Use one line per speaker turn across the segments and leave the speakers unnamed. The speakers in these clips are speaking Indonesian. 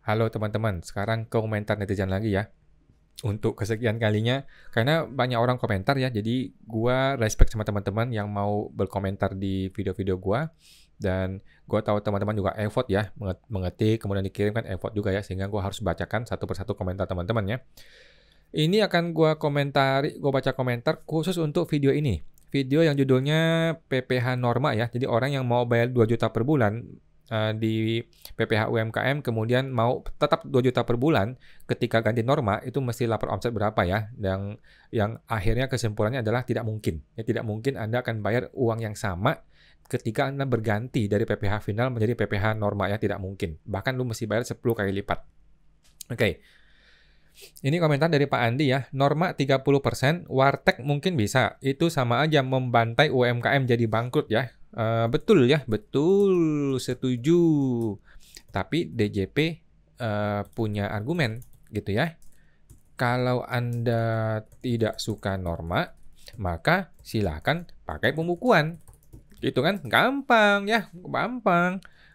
Halo teman-teman, sekarang ke komentar netizen lagi ya. Untuk kesekian kalinya, karena banyak orang komentar ya, jadi gua respect sama teman-teman yang mau berkomentar di video-video gua. Dan gua tahu teman-teman juga effort ya, mengetik, kemudian dikirimkan effort juga ya, sehingga gua harus bacakan satu persatu komentar teman-teman ya. Ini akan gua baca komentar khusus untuk video ini. Video yang judulnya PPH Norma ya, jadi orang yang mau bayar 2 juta per bulan di PPH UMKM kemudian mau tetap 2 juta per bulan ketika ganti norma itu mesti lapor omset berapa ya, yang akhirnya kesimpulannya adalah tidak mungkin ya, tidak mungkin Anda akan bayar uang yang sama ketika Anda berganti dari PPH final menjadi PPH norma ya, tidak mungkin, bahkan lu mesti bayar 10 kali lipat. Oke. Ini komentar dari Pak Andi ya, norma 30%, warteg mungkin bisa, itu sama aja membantai UMKM jadi bangkrut ya. Betul ya, betul, setuju. Tapi DJP punya argumen gitu ya. Kalau Anda tidak suka norma, maka silakan pakai pembukuan. Gitu kan, gampang ya,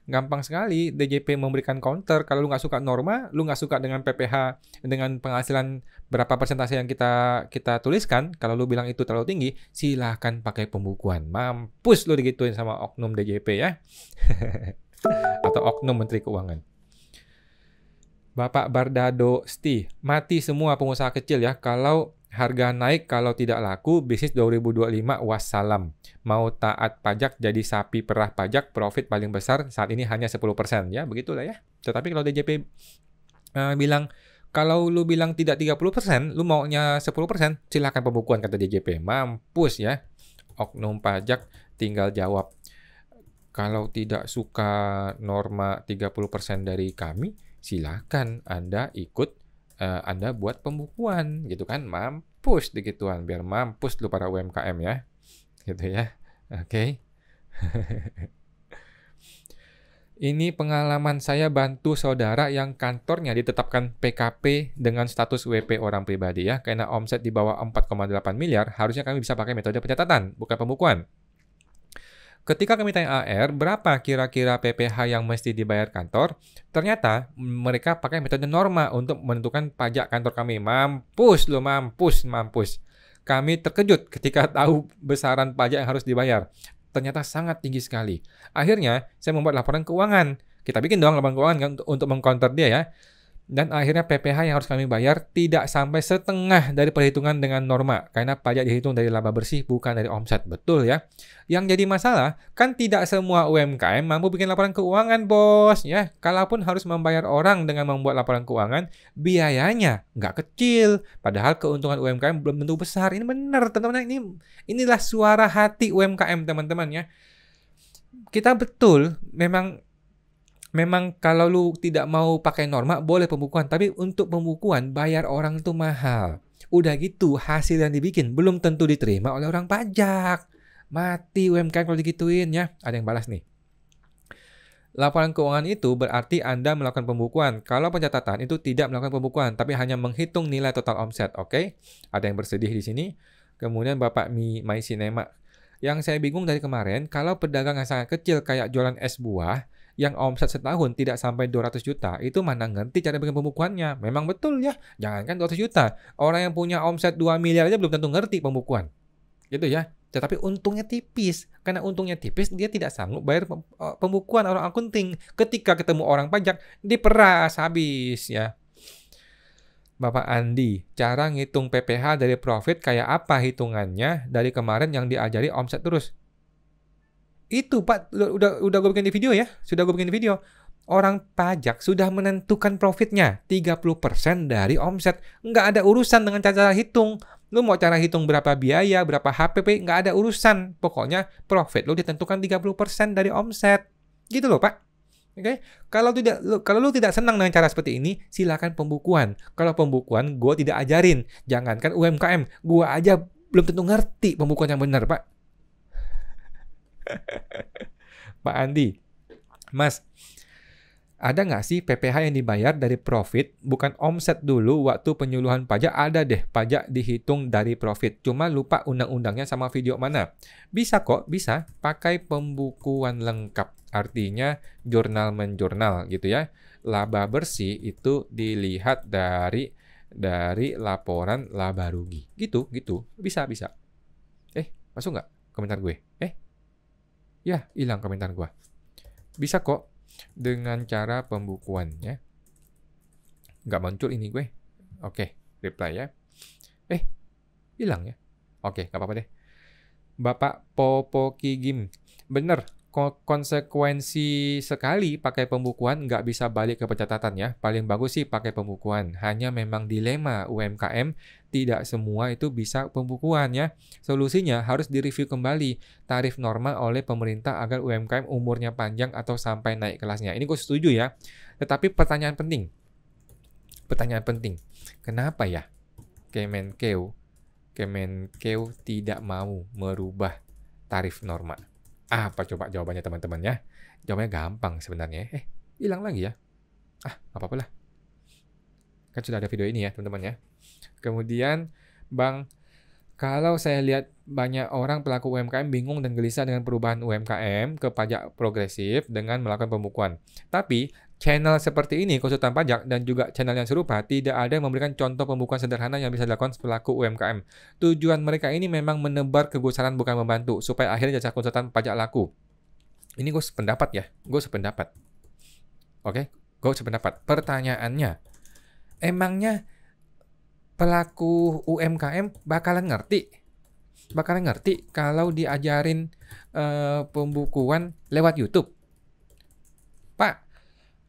gampang sekali DJP memberikan counter. Kalau lu nggak suka norma, lu nggak suka dengan PPH, dengan penghasilan berapa persentase yang kita tuliskan, kalau lu bilang itu terlalu tinggi, silahkan pakai pembukuan. Mampus lu digituin sama oknum DJP ya. Atau oknum Menteri Keuangan. Bapak Bardado Sti, mati semua pengusaha kecil ya, kalau harga naik, kalau tidak laku, bisnis 2025 wassalam. Mau taat pajak jadi sapi perah pajak, profit paling besar saat ini hanya 10%. Ya, begitulah ya. Tetapi kalau DJP bilang, kalau lu bilang tidak 30%, lu maunya 10%, silakan pembukuan kata DJP. Mampus ya. Oknum pajak tinggal jawab. Kalau tidak suka norma 30% dari kami, silakan Anda ikut, Anda buat pembukuan gitu kan, mampus digituan, biar mampus lu para UMKM ya, gitu ya. Oke. Ini pengalaman saya bantu saudara yang kantornya ditetapkan PKP dengan status WP orang pribadi ya, karena omset di bawah 4,8 miliar, harusnya kami bisa pakai metode pencatatan, bukan pembukuan. Ketika kami tanya AR, berapa kira-kira PPH yang mesti dibayar kantor? Ternyata mereka pakai metode norma untuk menentukan pajak kantor kami. Mampus lo, mampus. Kami terkejut ketika tahu besaran pajak yang harus dibayar. Ternyata sangat tinggi sekali. Akhirnya, saya membuat laporan keuangan. Kita bikin dong laporan keuangan kan, untuk mengcounter dia ya. Dan akhirnya PPH yang harus kami bayar tidak sampai setengah dari perhitungan dengan norma. Karena pajak dihitung dari laba bersih bukan dari omset. Betul ya. Yang jadi masalah, kan tidak semua UMKM mampu bikin laporan keuangan, bos. Ya, kalaupun harus membayar orang dengan membuat laporan keuangan, biayanya nggak kecil. Padahal keuntungan UMKM belum tentu besar. Ini benar, teman-teman. Inilah suara hati UMKM, teman-teman ya. Kita betul, memang kalau lu tidak mau pakai norma, boleh pembukuan. Tapi untuk pembukuan, bayar orang itu mahal. Udah gitu, hasil yang dibikin belum tentu diterima oleh orang pajak. Mati UMKM kalau digituin ya. Ada yang balas nih. Laporan keuangan itu berarti Anda melakukan pembukuan. Kalau pencatatan itu tidak melakukan pembukuan, tapi hanya menghitung nilai total omset. Oke? Ada yang bersedih di sini. Kemudian Bapak My Cinema. Yang saya bingung dari kemarin, kalau pedagang yang sangat kecil kayak jualan es buah, yang omset setahun tidak sampai 200 juta, itu mana ngerti cara bikin pembukuannya. Memang betul ya, jangankan 200 juta. Orang yang punya omset 2 miliar aja belum tentu ngerti pembukuan. Gitu ya. Tetapi untungnya tipis. Karena untungnya tipis, dia tidak sanggup bayar pembukuan orang akunting. Ketika ketemu orang pajak, diperas habis ya. Bapak Andi, cara ngitung PPH dari profit kayak apa hitungannya dari kemarin yang diajari omset terus? Itu Pak, udah gue bikin di video ya. Sudah gue bikin di video. Orang pajak sudah menentukan profitnya 30% dari omset. Nggak ada urusan dengan cara hitung. Lu mau cara hitung berapa biaya, berapa HPP, nggak ada urusan. Pokoknya profit lu ditentukan 30% dari omset. Gitu loh Pak. Oke, kalau lu tidak senang dengan cara seperti ini, silakan pembukuan. Kalau pembukuan gue tidak ajarin. Jangankan UMKM, gue aja belum tentu ngerti pembukuan yang benar Pak. Pak Andi, Mas, Ada nggak sih PPh yang dibayar dari profit, bukan omset dulu waktu penyuluhan pajak? Ada deh, pajak dihitung dari profit. Cuma lupa undang-undangnya sama video mana. Bisa kok, bisa. Pakai pembukuan lengkap. Artinya jurnal menjurnal gitu ya. Laba bersih itu dilihat dari laporan laba rugi. Gitu. Bisa. Masuk nggak komentar gue? Ya, hilang komentar gue. Bisa kok. Dengan cara pembukuannya. Nggak muncul ini gue. Oke, reply ya. Hilang ya. Oke, nggak apa-apa deh. Bapak Popo Kigim. Bener, konsekuensi sekali pakai pembukuan, nggak bisa balik ke pencatatan ya. Paling bagus sih pakai pembukuan. Hanya memang dilema UMKM, tidak semua itu bisa pembukuan ya. Solusinya harus direview kembali tarif norma oleh pemerintah agar UMKM umurnya panjang atau sampai naik kelasnya. Ini gue setuju ya. Tetapi pertanyaan penting. Kenapa ya Kemenkeu tidak mau merubah tarif norma? Apa coba jawabannya teman-teman ya? Jawabannya gampang sebenarnya. Hilang lagi ya? Nggak apa-apa lah. Kan sudah ada video ini ya teman-teman ya. Kemudian Bang, kalau saya lihat banyak orang pelaku UMKM bingung dan gelisah dengan perubahan UMKM ke pajak progresif dengan melakukan pembukuan. Tapi channel seperti ini, konsultan pajak, dan juga channel yang serupa, tidak ada yang memberikan contoh pembukuan sederhana yang bisa dilakukan pelaku UMKM. Tujuan mereka ini memang menebar kegusaran bukan membantu, supaya akhirnya jasa konsultan pajak laku. Ini gue sependapat ya, Oke, gue sependapat. Pertanyaannya, emangnya pelaku UMKM bakalan ngerti kalau diajarin pembukuan lewat YouTube? Pak,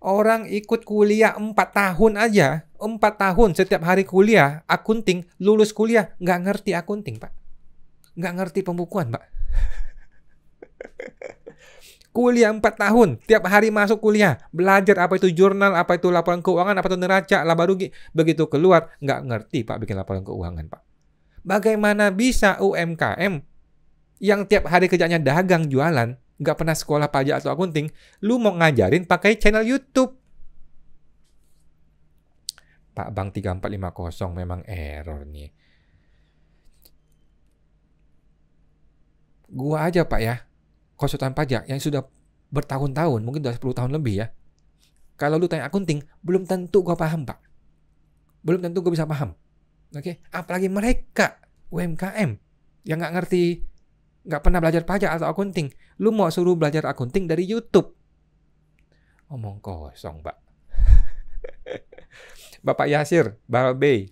orang ikut kuliah 4 tahun aja, 4 tahun setiap hari kuliah, akunting, lulus kuliah, nggak ngerti akunting, Pak. Nggak ngerti pembukuan, Pak. Kuliah 4 tahun, tiap hari masuk kuliah, belajar apa itu jurnal, apa itu laporan keuangan, apa itu neraca, laba rugi. Begitu keluar, nggak ngerti, Pak, bikin laporan keuangan, Pak. Bagaimana bisa UMKM yang tiap hari kerjanya dagang, jualan, nggak pernah sekolah pajak atau akunting, lu mau ngajarin pakai channel YouTube? Pak Bang 3450 memang error nih. Gua aja Pak ya, konsultan pajak yang sudah bertahun-tahun, mungkin udah 10 tahun lebih ya. Kalau lu tanya akunting, belum tentu gua paham, Pak. Belum tentu gua bisa paham. Oke, apalagi mereka UMKM yang nggak ngerti, nggak pernah belajar pajak atau akunting. Lu mau suruh belajar akunting dari YouTube? Omong kosong, Pak. Bapak Yasir, Balbey.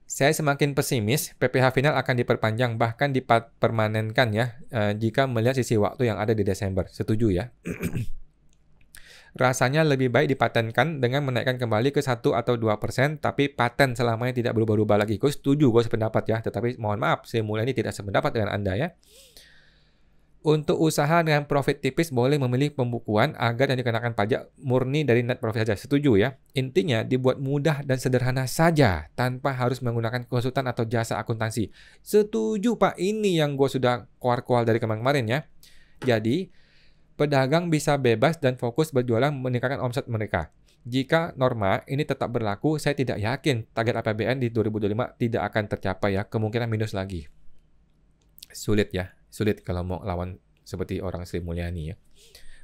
Saya semakin pesimis PPh final akan diperpanjang bahkan dipermanenkan ya jika melihat sisi waktu yang ada di Desember. Setuju ya? Rasanya lebih baik dipatenkan dengan menaikkan kembali ke 1 atau 2%, tapi paten selamanya tidak berubah-ubah lagi. Gue setuju, gue sependapat ya. Tetapi mohon maaf, Sri Mulyani tidak sependapat dengan Anda ya. Untuk usaha dengan profit tipis boleh memilih pembukuan agar yang dikenakan pajak murni dari net profit saja. Setuju ya? Intinya dibuat mudah dan sederhana saja tanpa harus menggunakan konsultan atau jasa akuntansi. Setuju Pak, ini yang gue sudah kuar-kuar dari kemarin-kemarin ya. Jadi, pedagang bisa bebas dan fokus berjualan meningkatkan omset mereka. Jika norma ini tetap berlaku, saya tidak yakin target APBN di 2025 tidak akan tercapai ya. Kemungkinan minus lagi. Sulit ya. Sulit kalau mau lawan seperti orang Sri Mulyani ya.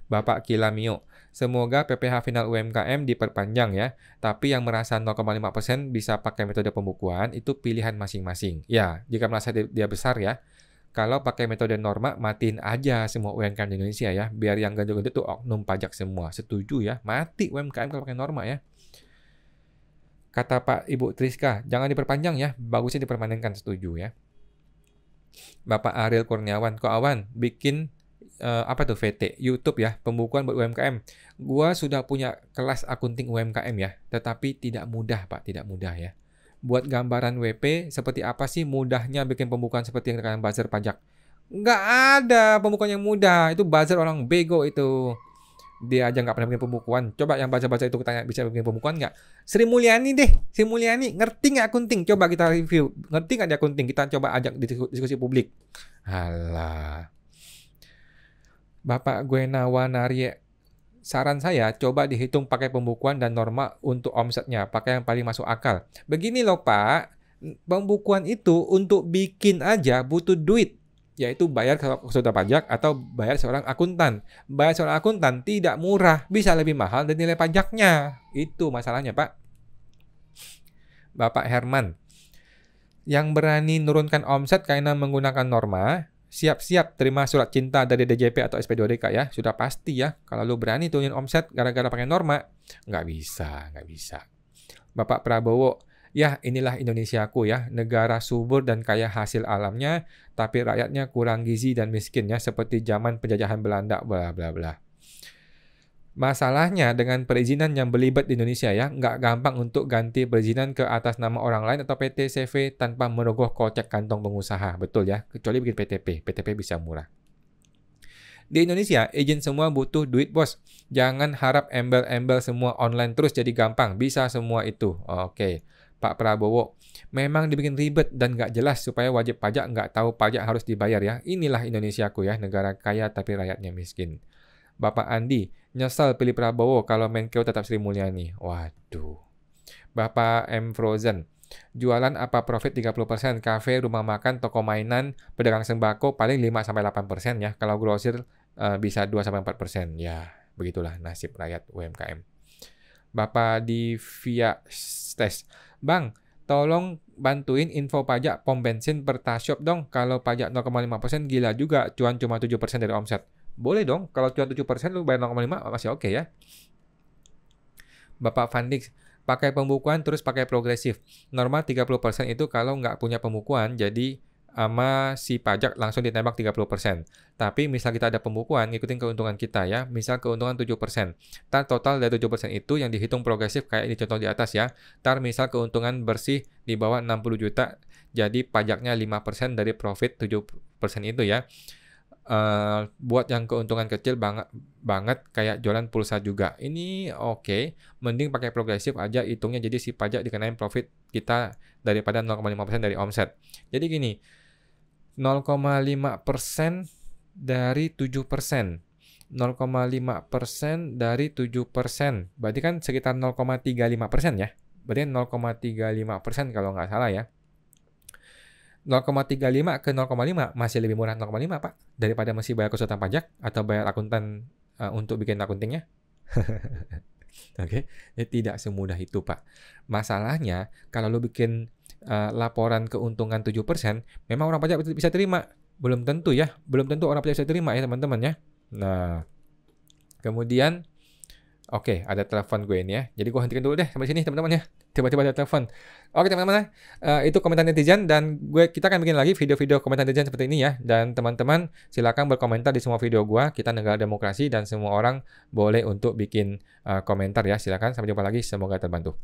Bapak Kilamio, semoga PPh final UMKM diperpanjang ya. Tapi yang merasa 0,5% bisa pakai metode pembukuan itu pilihan masing-masing. Ya, jika merasa dia besar ya. Kalau pakai metode norma, matiin aja semua UMKM di Indonesia ya. Biar yang gendut-gendut itu oknum pajak semua. Setuju ya, mati UMKM kalau pakai norma ya. Kata Pak Ibu Triska, jangan diperpanjang ya. Bagusnya dipermanenkan, setuju ya. Bapak Ariel Kurniawan, kok awan bikin VT YouTube ya, pembukuan buat UMKM. Gua sudah punya kelas akunting UMKM ya, tetapi tidak mudah Pak, tidak mudah ya. Buat gambaran WP seperti apa sih mudahnya bikin pembukuan seperti yang dengan buzzer pajak? Nggak ada pembukuan yang mudah, itu buzzer orang bego itu. Dia aja nggak pernah bikin pembukuan. Coba yang baca-baca itu tanya bisa bikin pembukuan nggak? Sri Mulyani deh. Sri Mulyani ngerti nggak akunting? Coba kita review. Ngerti nggak dia akunting? Kita coba ajak diskusi publik. Halah. Bapak Guenawa Narie. saran saya coba dihitung pakai pembukuan dan norma untuk omsetnya, pakai yang paling masuk akal. Begini loh Pak, pembukuan itu untuk bikin aja butuh duit, yaitu bayar konsultan pajak atau bayar seorang akuntan. Bayar seorang akuntan tidak murah, bisa lebih mahal dari nilai pajaknya. Itu masalahnya Pak. Bapak Herman, yang berani nurunkan omset karena menggunakan norma, siap-siap terima surat cinta dari DJP atau SP2DK ya. Sudah pasti ya, kalau lu berani turunin omset gara-gara pakai norma. Nggak bisa. Bapak Prabowo, ya inilah Indonesiaku ya, negara subur dan kaya hasil alamnya, tapi rakyatnya kurang gizi dan miskin ya, seperti zaman penjajahan Belanda, bla bla bla. Masalahnya dengan perizinan yang belibet di Indonesia ya, nggak gampang untuk ganti perizinan ke atas nama orang lain atau PT CV tanpa merogoh kocek kantong pengusaha. Betul ya, kecuali bikin PTP. PTP bisa murah. Di Indonesia, izin semua butuh duit bos. Jangan harap embel-embel semua online terus jadi gampang. Bisa semua itu. Oke, Pak Prabowo. Memang dibikin ribet dan nggak jelas supaya wajib pajak nggak tahu pajak harus dibayar ya. Inilah Indonesiaku ya, negara kaya tapi rakyatnya miskin. Bapak Andi, nyesal pilih Prabowo kalau Menkeu tetap Sri Mulyani. Waduh. Bapak M. Frozen, jualan apa profit 30%, kafe, rumah makan, toko mainan, pedagang sembako paling 5-8% ya. Kalau grosir bisa 2-4%. Ya, begitulah nasib rakyat UMKM. Bapak Divya Stes, Bang, tolong bantuin info pajak pom bensin per Tashop dong. Kalau pajak 0,5% gila juga, cuan cuma 7% dari omset. Boleh dong, kalau cuma 7% lu bayar 0,5 masih oke ya. Bapak Fandix, pakai pembukuan terus pakai progresif. Normal 30% itu kalau nggak punya pembukuan, jadi sama si pajak langsung ditembak 30%. Tapi misal kita ada pembukuan, ngikutin keuntungan kita ya. Misal keuntungan 7%. Tar total dari 7% itu yang dihitung progresif kayak ini contoh di atas ya. Tar misal keuntungan bersih di bawah 60 juta, jadi pajaknya 5% dari profit 7% itu ya. Buat yang keuntungan kecil banget kayak jualan pulsa juga. Ini oke. Mending pakai progresif aja hitungnya jadi si pajak dikenain profit kita daripada 0,5% dari omset. Jadi gini, 0,5% dari 7%. 0,5% dari 7%. Berarti kan sekitar 0,35% ya. Berarti 0,35% kalau nggak salah ya. 0,35 ke 0,5 masih lebih murah 0,5 Pak daripada masih bayar konsultan pajak atau bayar akuntan untuk bikin akuntingnya. Oke, tidak semudah itu Pak. Masalahnya kalau lu bikin laporan keuntungan 7%, memang orang pajak bisa terima. Belum tentu ya, belum tentu orang pajak bisa terima ya teman-teman ya. Nah, kemudian oke, ada telepon gue ini ya. Jadi gue hentikan dulu deh sampai sini teman-teman ya. Tiba-tiba ada telepon. Oke teman-teman, itu komentar netizen dan kita akan bikin lagi video-video komentar netizen seperti ini ya. Dan teman-teman silakan berkomentar di semua video gue. Kita negara demokrasi dan semua orang boleh untuk bikin komentar ya. Silakan, sampai jumpa lagi. Semoga terbantu.